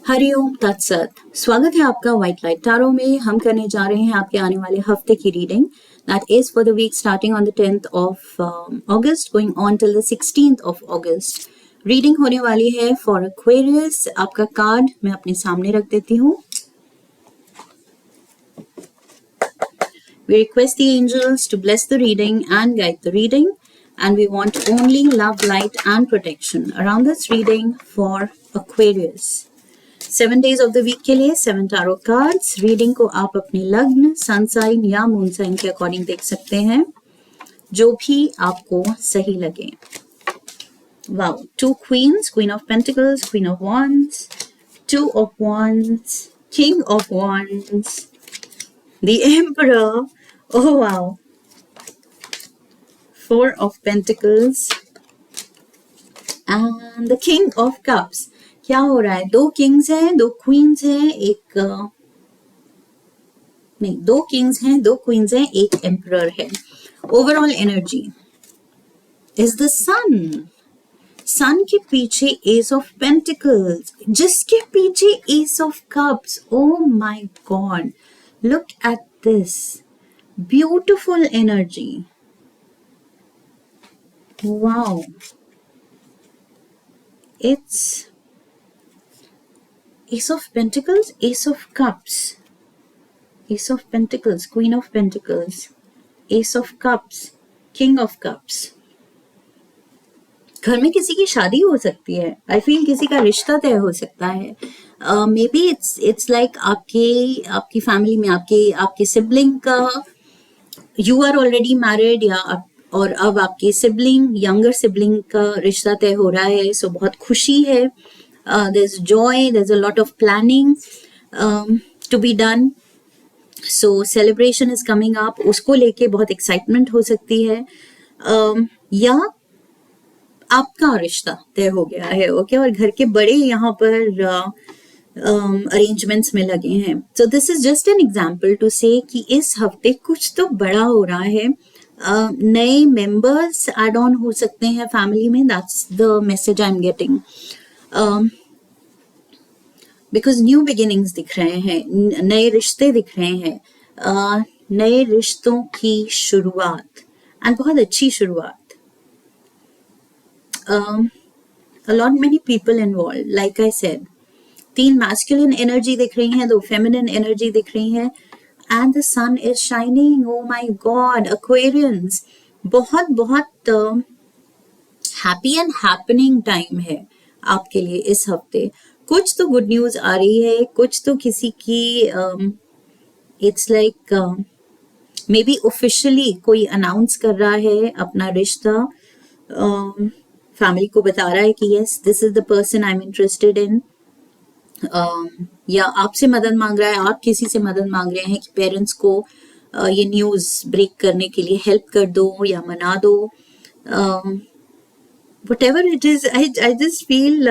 हरिओम तत्सत। स्वागत है आपका व्हाइट लाइट टैरो में। हम करने जा रहे हैं आपके आने वाले हफ्ते की reading that is for the week starting on the 10th of August going on till the 16th of August. Reading होने वाली है फॉर एक्वेरियस। आपका कार्ड मैं अपने सामने रख देती हूँ। We request the angels to bless the reading and guide the reading, and we want only love, light, and protection around this reading for Aquarius. 7 days of the week के लिए 7 tarot cards. Reading को आप अपने लग्न, sun sign या moon sign के according देख सकते हैं, जो भी आपको सही लगे। Wow, 2 queens, Queen of Pentacles, Queen of Wands, 2 of Wands, King of Wands, the Emperor, oh wow, 4 of Pentacles and the King of Cups. क्या हो रहा है? 2 किंग्स हैं, 2 क्वींस हैं, नहीं, 2 किंग्स हैं, 2 क्वींस हैं, एक एम्परर है। ओवरऑल एनर्जी इज द सन। सन के पीछे एस ऑफ पेंटिकल्स, जिसके पीछे S of cups. O my God, look at this beautiful energy. Wow, it's Ace of Pentacles, Ace of Cups, Ace of Pentacles, Queen of Pentacles, Ace of Cups, King of Cups. घर में किसी की शादी हो सकती है। I feel किसी का रिश्ता तय हो सकता है। मे बी इट्स लाइक आपकी फैमिली में आपके सिबलिंग का, यू आर ऑलरेडी मैरिड, या और अब आपके सिबलिंग, यंगर सिबलिंग का रिश्ता तय हो रहा है। सो बहुत खुशी है। There's joy, there's a lot of planning to be done. So celebration is coming up. उसको लेके बहुत excitement हो सकती है, या आपका रिश्ता तय हो गया है। ओके, और घर के बड़े यहाँ पर अरेंजमेंट्स में लगे हैं। So this is just an example to say कि इस हफ्ते कुछ तो बड़ा हो रहा है। नए मेंबर्स एड ऑन हो सकते हैं फैमिली में। That's the message I'm getting. Because new beginnings दिख रहे हैं, नए रिश्ते दिख रहे हैं, नए रिश्तों की शुरुआत, एंड बहुत अच्छी शुरुआत। A lot many people involve, like I said. 3 masculine energy दिख रही हैं, 2 फेमिनिन एनर्जी दिख रही हैं, and the sun is shining. Oh my god, aquarians, बहुत बहुत हैप्पी एंड हैपनिंग टाइम है आपके लिए इस हफ्ते। कुछ तो गुड न्यूज आ रही है, कुछ तो किसी की it's like may be officially कोई अनाउंस कर रहा है अपना रिश्ता, फैमिली को बता रहा है कि yes, this is the person I am interested in, या आपसे मदद मांग रहा है, आप किसी से मदद मांग रहे हैं कि पेरेंट्स को ये न्यूज ब्रेक करने के लिए हेल्प कर दो या मना दो। whatever it is, I just feel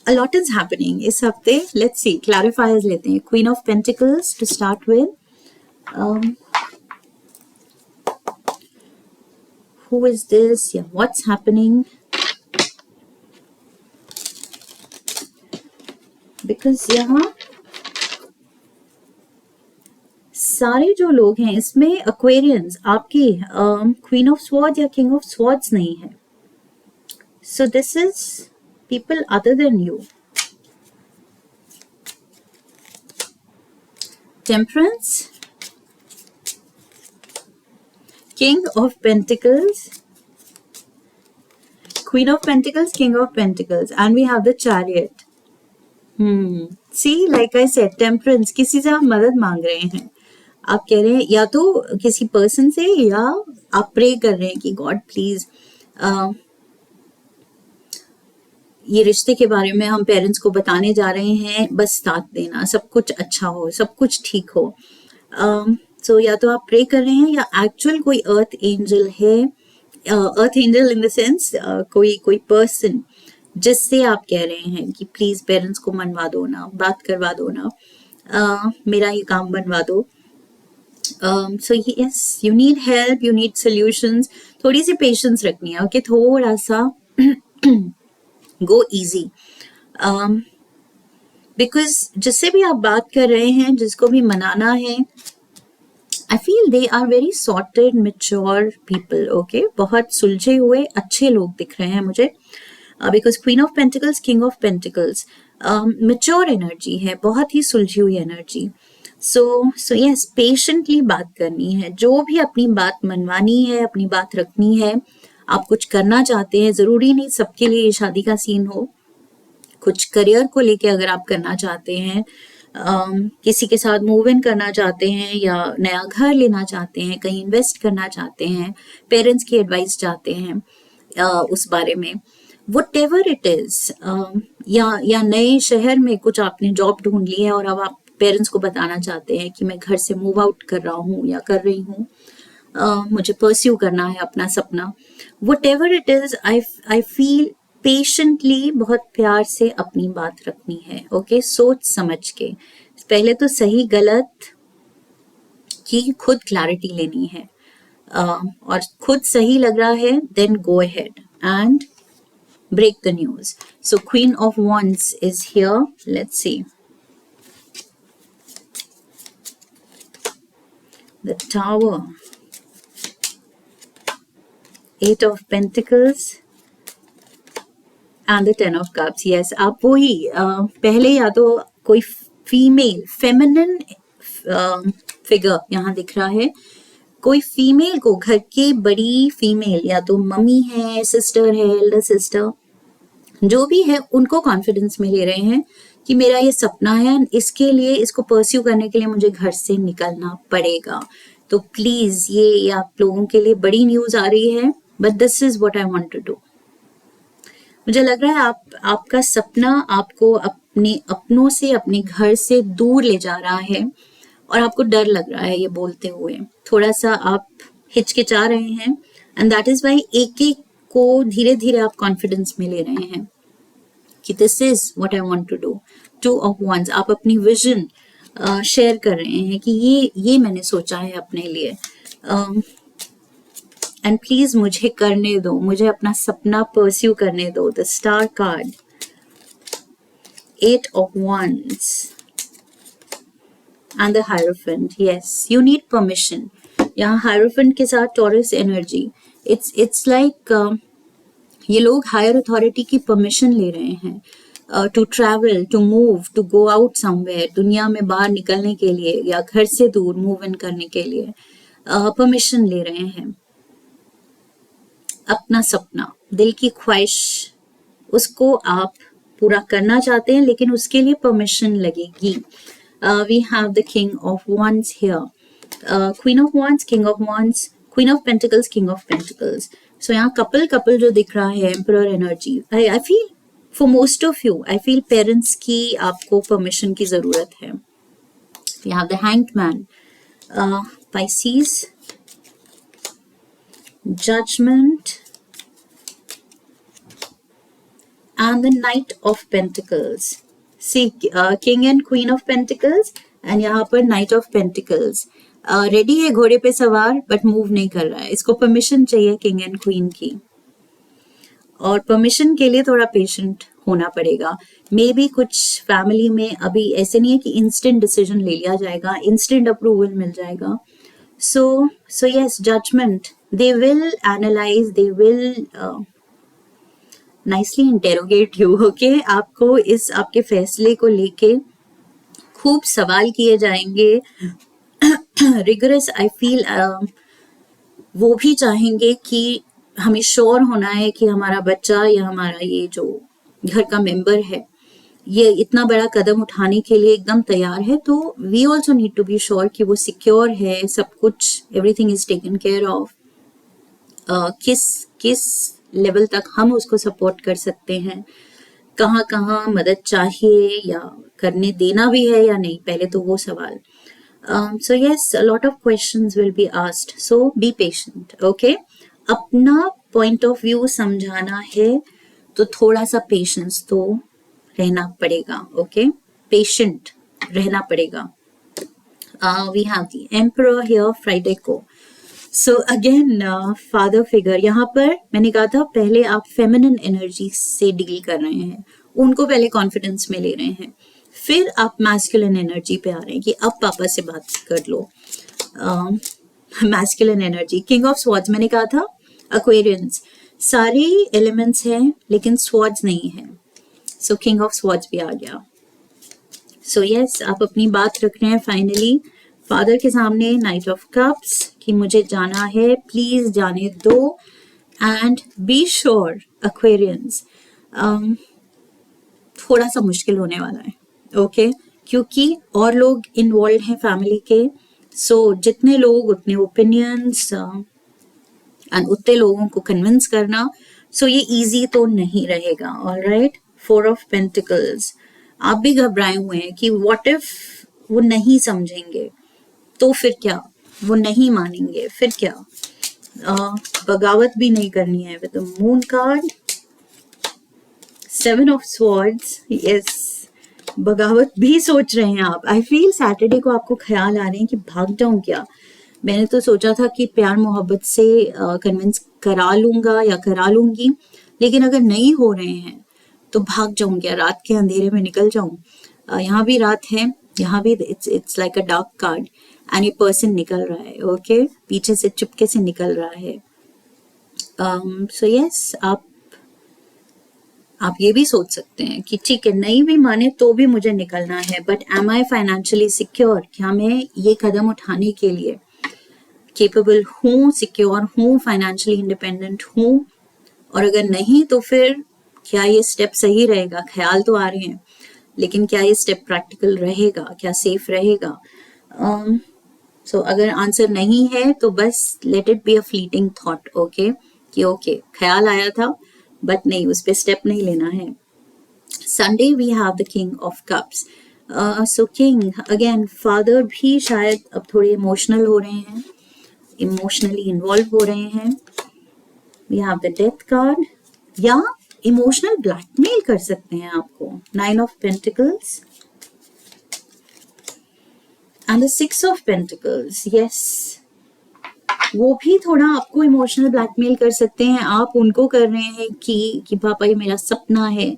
a lot is happening इस हफ्ते। Let's see, clarifiers लेते हैं। Queen of Pentacles to start with. Who is this? Yeah, what's happening? Because यहाँ सारे जो लोग हैं इसमें Aquarians, आपकी Queen of Swords या King of Swords नहीं है। So this is people other than you. Temperance, King of Pentacles, Queen of Pentacles, King of Pentacles, and we have the Chariot. See, like I said, Temperance, किसी से आप मदद मांग रहे हैं। आप कह रहे हैं या तो किसी पर्सन से, या आप प्रे कर रहे हैं कि गॉड प्लीज ये रिश्ते के बारे में हम पेरेंट्स को बताने जा रहे हैं, बस साथ देना, सब कुछ अच्छा हो, सब कुछ ठीक हो। सो या तो आप प्रे कर रहे हैं, या एक्चुअल कोई अर्थ एंजल है, अर्थ एंजल इन द सेंस कोई पर्सन जिससे आप कह रहे हैं कि प्लीज पेरेंट्स को मनवा दो ना, बात करवा दो ना, मेरा ये काम बनवा दो। So yes, you need help, you need solutions. थोड़ी सी पेशेंस रखनी है। ओके, थोड़ा सा go easy. बिकॉज जिससे भी आप बात कर रहे हैं, जिसको भी मनाना है, I feel they are very sorted mature people. Okay, बहुत सुलझे हुए अच्छे लोग दिख रहे हैं मुझे. Because queen of pentacles, king of pentacles, mature energy है, बहुत ही सुलझी हुई एनर्जी. सो यस, पेशेंटली बात करनी है. जो भी अपनी बात मनवानी है, अपनी बात रखनी है, आप कुछ करना चाहते हैं, जरूरी नहीं सबके लिए ये शादी का सीन हो. कुछ करियर को लेके अगर आप करना चाहते हैं, किसी के साथ मूव इन करना चाहते हैं, या नया घर लेना चाहते हैं, कहीं इन्वेस्ट करना चाहते हैं, पेरेंट्स की एडवाइस चाहते हैं उस बारे में, whatever it is, या नए शहर में कुछ आपने जॉब ढूंढ ली है और अब आप पेरेंट्स को बताना चाहते हैं कि मैं घर से मूव आउट कर रहा हूँ या कर रही हूँ, मुझे परस्यू करना है अपना सपना. whatever it is, I feel patiently, बहुत प्यार से अपनी बात रखनी है. ओके, सोच समझ के, पहले तो सही गलत की खुद क्लैरिटी लेनी है. और खुद सही लग रहा है, then go ahead and break the news. So Queen of Wands is here. Let's see. The Tower. Eight of Pentacles. And the Ten of Cups. Yes, आप वही पहले या तो कोई फीमेल फेमिनिन फिगर यहाँ दिख रहा है. कोई फीमेल को, घर की बड़ी फीमेल, या तो मम्मी है, सिस्टर है, एल्डर सिस्टर, जो भी है, उनको कॉन्फिडेंस में ले रहे हैं कि मेरा ये सपना है, इसके लिए, इसको परस्यू करने के लिए मुझे घर से निकलना पड़ेगा. तो प्लीज, ये आप लोगों के लिए बड़ी न्यूज आ रही है, but this is what I want to do. मुझे लग रहा है आपका सपना आपको अपने अपनों से, अपने घर से दूर ले जा रहा है, और आपको डर लग रहा है ये बोलते हुए. थोड़ा सा आप हिचकिचा रहे हैं, एंड दैट इज वाई एक एक को धीरे धीरे आप कॉन्फिडेंस में ले रहे हैं कि this is what I want to do. Two of wands, आप अपनी विजन शेयर कर रहे हैं कि ये मैंने सोचा है अपने लिए, एंड प्लीज मुझे करने दो, मुझे अपना सपना परस्यू करने दो. The star card, eight of wands and the hierophant. Yes, you need permission. यहाँ हायरोफेंट के साथ टॉरस एनर्जी. इट्स लाइक ये लोग हायर अथॉरिटी की परमिशन ले रहे हैं to travel, to move, to go out somewhere, दुनिया में बाहर निकलने के लिए, या घर से दूर मूव इन करने के लिए परमिशन ले रहे हैं. अपना सपना, दिल की ख्वाहिश, उसको आप पूरा करना चाहते हैं, लेकिन उसके लिए परमिशन लगेगी. We have the king of wands here. Queen of wands, king of wands, queen of pentacles, king of pentacles. So यहाँ कपल जो दिख रहा है, emperor energy. I feel for most of you, I feel parents की आपको permission की जरूरत है. We have the hanged man, Pisces, judgement, and the Knight of Pentacles. See, King and Queen of Pentacles, and यहाँ पर Knight of Pentacles. Ready है घोड़े पे सवार, बट मूव नहीं कर रहा है. इसको परमिशन चाहिए किंग एंड क्वीन की, और परमिशन के लिए थोड़ा पेशेंट होना पड़ेगा. मे बी कुछ फैमिली में अभी ऐसे नहीं है कि इंस्टेंट डिसीजन ले लिया जाएगा, इंस्टेंट अप्रूवल मिल जाएगा. So yes, judgement, they will analyse, they will nicely interrogate you. Okay, आपको इस आपके फैसले को लेके खूब सवाल किए जाएंगे. रिगरस, आई फील वो भी चाहेंगे कि हमें श्योर होना है कि हमारा बच्चा या हमारा ये जो घर का मेंबर है, ये इतना बड़ा कदम उठाने के लिए एकदम तैयार है. तो we also need to be sure कि वो सिक्योर है, सब कुछ, everything is taken care of. किस लेवल तक हम उसको सपोर्ट कर सकते हैं, कहाँ कहाँ मदद चाहिए, या करने देना भी है या नहीं, पहले तो वो सवाल. So yes, a lot of questions will be asked, so be patient. Okay, अपना पॉइंट ऑफ व्यू समझाना है तो थोड़ा सा पेशेंस तो रहना पड़ेगा. ओके, पेशेंट रहना पड़ेगा. We have the emperor here, Friday को. So again father figure. यहाँ पर मैंने कहा था पहले आप फेमिनिन एनर्जी से डील कर रहे हैं, उनको पहले कॉन्फिडेंस में ले रहे हैं. फिर आप मैस्कुलिन एनर्जी पे आ रहे हैं कि अब पापा से बात कर लो। Masculine energy, king of swords मैंने कहा था, एक्वेरियंस, सारे एलिमेंट्स हैं लेकिन स्वॉर्ड्स नहीं है, सो किंग ऑफ स्वॉर्ड्स भी आ गया। सो यस, आप अपनी बात रख रहे हैं फाइनली फादर के सामने, नाइट ऑफ कप्स, कि मुझे जाना है, प्लीज जाने दो, एंड बी श्योर एक्वेरियंस थोड़ा सा मुश्किल होने वाला है, ओके क्योंकि और लोग इन्वॉल्व हैं फैमिली के, सो जितने लोग उतने ओपिनियंस एंड उतने लोगों को कन्विंस करना, सो ये इजी तो नहीं रहेगा। ऑलराइट, 4 ऑफ पेंटिकल्स, आप भी घबराए हुए हैं कि व्हाट इफ वो नहीं समझेंगे तो फिर क्या, वो नहीं मानेंगे फिर क्या, बगावत भी नहीं करनी है with the moon card, 7 of swords, yes बगावत भी सोच रहे हैं आप। आई फील सैटरडे को आपको ख्याल आ रहे हैं कि भाग जाऊं क्या, मैंने तो सोचा था कि प्यार मोहब्बत से कन्विंस करा लूंगा या करा लूंगी, लेकिन अगर नहीं हो रहे हैं तो भाग जाऊं क्या, रात के अंधेरे में निकल जाऊं। यहाँ भी रात है, यहाँ भी it's like a dark card, and ये पर्सन निकल रहा है, ओके पीछे से चुपके से निकल रहा है। सो यस, आप ये भी सोच सकते हैं कि ठीक है नहीं भी माने तो भी मुझे निकलना है, but am I financially secure, क्या मैं ये कदम उठाने के लिए केपेबल हूँ, सिक्योर हूँ, फाइनेंशियली इंडिपेंडेंट हूँ, और अगर नहीं तो फिर क्या ये स्टेप सही रहेगा, ख्याल तो आ रहे हैं लेकिन क्या ये स्टेप प्रैक्टिकल रहेगा, क्या सेफ रहेगा। सो अगर आंसर नहीं है तो बस let it be a fleeting thought, okay कि ओके ख्याल आया था बट नहीं, उस पर स्टेप नहीं लेना है। Sunday we have the king of cups, so king again, father भी शायद अब थोड़े इमोशनल हो रहे हैं, इमोशनली इन्वॉल्व हो रहे हैं। We have the death card, या इमोशनल ब्लैकमेल कर सकते हैं आपको, 9 of pentacles and the 6 of pentacles, yes वो भी थोड़ा आपको इमोशनल ब्लैकमेल कर सकते हैं, आप उनको कर रहे हैं कि पापा ये मेरा सपना है,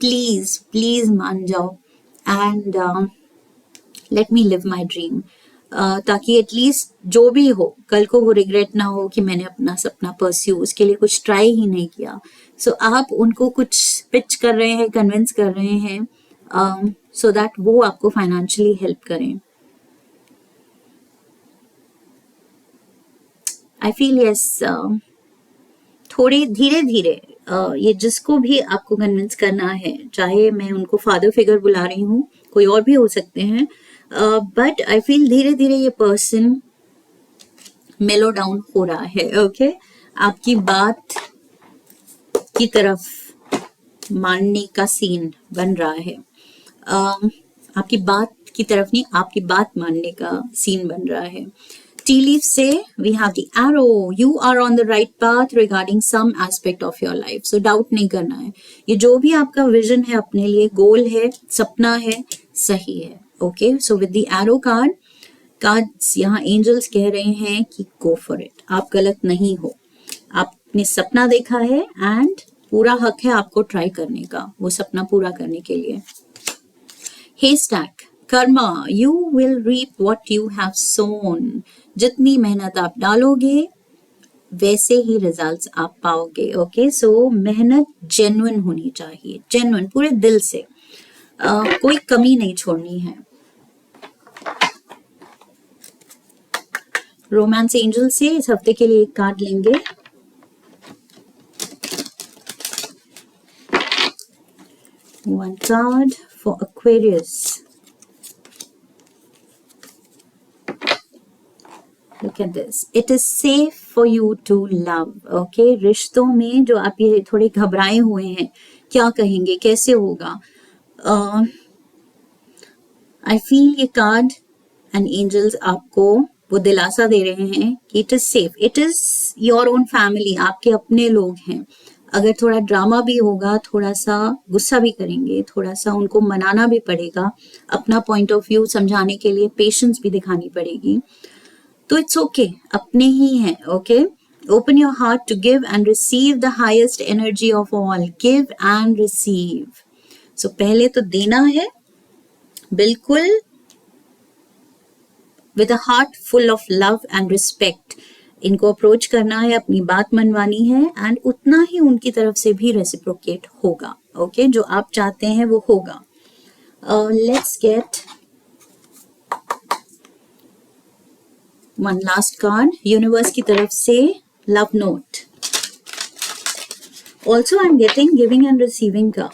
प्लीज प्लीज मान जाओ and let me live my dream, ताकि एटलीस्ट जो भी हो कल को वो रिग्रेट ना हो कि मैंने अपना सपना परस्यू, उसके लिए कुछ ट्राई ही नहीं किया। सो आप उनको कुछ पिच कर रहे हैं, कन्विंस कर रहे हैं, सो दैट वो आपको फाइनेंशियली हेल्प करें। आई फील यस, थोड़ी धीरे धीरे ये जिसको भी आपको कन्विंस करना है, चाहे मैं उनको फादर फिगर बुला रही हूँ, कोई और भी हो सकते हैं, बट आई फील धीरे धीरे ये पर्सन मेलो डाउन हो रहा है, ओके आपकी बात की तरफ मानने का सीन बन रहा है, आपकी बात की तरफ नहीं, आपकी बात मानने का सीन बन रहा है। टी लीफ से we have the arrow, you are on the right path regarding some aspect of your life, so doubt नहीं करना है, ये जो भी आपका विजन है अपने लिए, गोल है, सपना है, सही है, okay. So with the arrow cards यहाँ एंजल्स कह रहे हैं कि गो फॉर इट, आप गलत नहीं हो, आपने सपना देखा है एंड पूरा हक है आपको ट्राई करने का, वो सपना पूरा करने के लिए। हेस्टैक, कर्मा, you will reap what you have sown, जितनी मेहनत आप डालोगे वैसे ही रिजल्ट्स आप पाओगे, ओके। सो मेहनत जेन्युइन होनी चाहिए, जेन्युइन पूरे दिल से, कोई कमी नहीं छोड़नी है। रोमांस एंजल से इस हफ्ते के लिए एक कार्ड लेंगे, one card for Aquarius, Look at this. It is safe for you to love. Okay? रिश्तों में जो आप ये थोड़े घबराए हुए हैं, क्या कहेंगे, कैसे होगा, I feel ये कार्ड एंड एंजल्स आपको वो दिलासा दे रहे हैं कि it is safe, it is your own family, आपके अपने लोग हैं। अगर थोड़ा ड्रामा भी होगा, थोड़ा सा गुस्सा भी करेंगे, थोड़ा सा उनको मनाना भी पड़ेगा, अपना पॉइंट ऑफ व्यू समझाने के लिए पेशेंस भी दिखानी पड़ेगी, तो इट्स ओके, अपने ही हैं, okay. Open your heart to give and receive the highest energy of all, give and receive. So पहले तो देना है बिल्कुल with a heart full of love and respect इनको अप्रोच करना है, अपनी बात मनवानी है, एंड उतना ही उनकी तरफ से भी रेसिप्रोकेट होगा. ओके, जो आप चाहते हैं वो होगा. Let's get one last card universe की तरफ से. Love note. Also I am getting giving and receiving का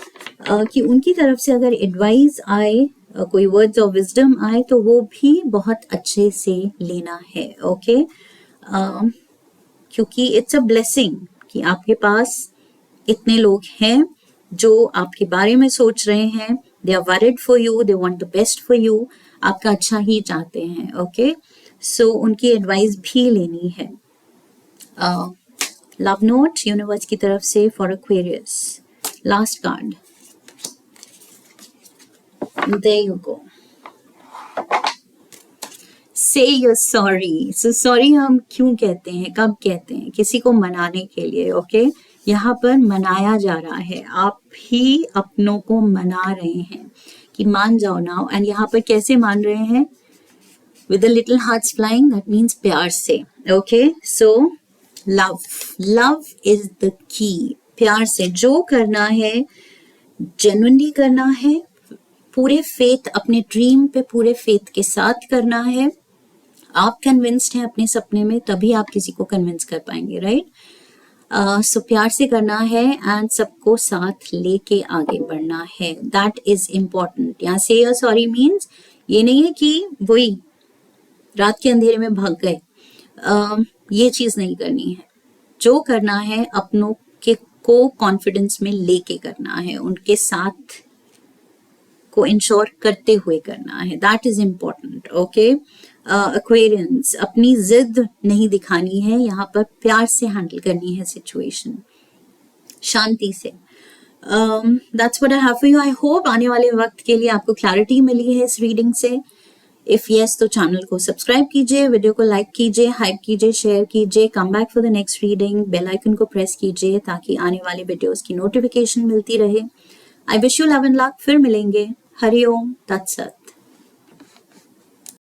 कि उनकी तरफ से अगर एडवाइस आए, कोई वर्ड्स ऑफ विजडम आए, तो वो भी बहुत अच्छे से लेना है. ओके, क्योंकि इट्स अ ब्लेसिंग कि आपके पास इतने लोग हैं जो आपके बारे में सोच रहे हैं. They are worried for you, they want the best for you, आपका अच्छा ही चाहते हैं. ओके, सो उनकी एडवाइस भी लेनी है. लव नोट यूनिवर्स की तरफ से for Aquarius. Last card. There you go. Say you're sorry. So sorry हम क्यों कहते हैं, कब कहते हैं? किसी को मनाने के लिए. ओके, यहाँ पर मनाया जा रहा है, आप ही अपनों को मना रहे हैं कि मान जाओ ना. एंड यहाँ पर कैसे मान रहे हैं? With the little hearts flying, that means प्यार से. Okay, so love is the key. प्यार से जो करना है genuinely करना है, पूरे फेथ, अपने ड्रीम पे पूरे फेथ के साथ करना है. आप कन्विंस्ड हैं अपने सपने में, तभी आप किसी को कन्विंस कर पाएंगे. राइट? सो प्यार से करना है एंड सबको साथ लेके आगे बढ़ना है. That is important. यहाँ से या सॉरी मीन्स ये नहीं है कि वही रात के अंधेरे में भाग गए. ये चीज नहीं करनी है. जो करना है अपनों के को कॉन्फिडेंस में लेके करना है, उनके साथ को इंश्योर करते हुए करना है. That is important. Okay, Aquarians, अपनी जिद नहीं दिखानी है, यहाँ पर प्यार से हैंडल करनी है सिचुएशन, शांति से. That's what I have for you. I hope आने वाले वक्त के लिए आपको क्लैरिटी मिली है इस रीडिंग से. इफ यस तो चैनल को सब्सक्राइब कीजिए, वीडियो को लाइक कीजिए, हाइप कीजिए, शेयर कीजिए. Come back for the next reading. Bell icon को प्रेस कीजिए ताकि आने वाले वीडियोस की नोटिफिकेशन मिलती रहे. I wish you love and luck. फिर मिलेंगे. हरि ओम तत्सत.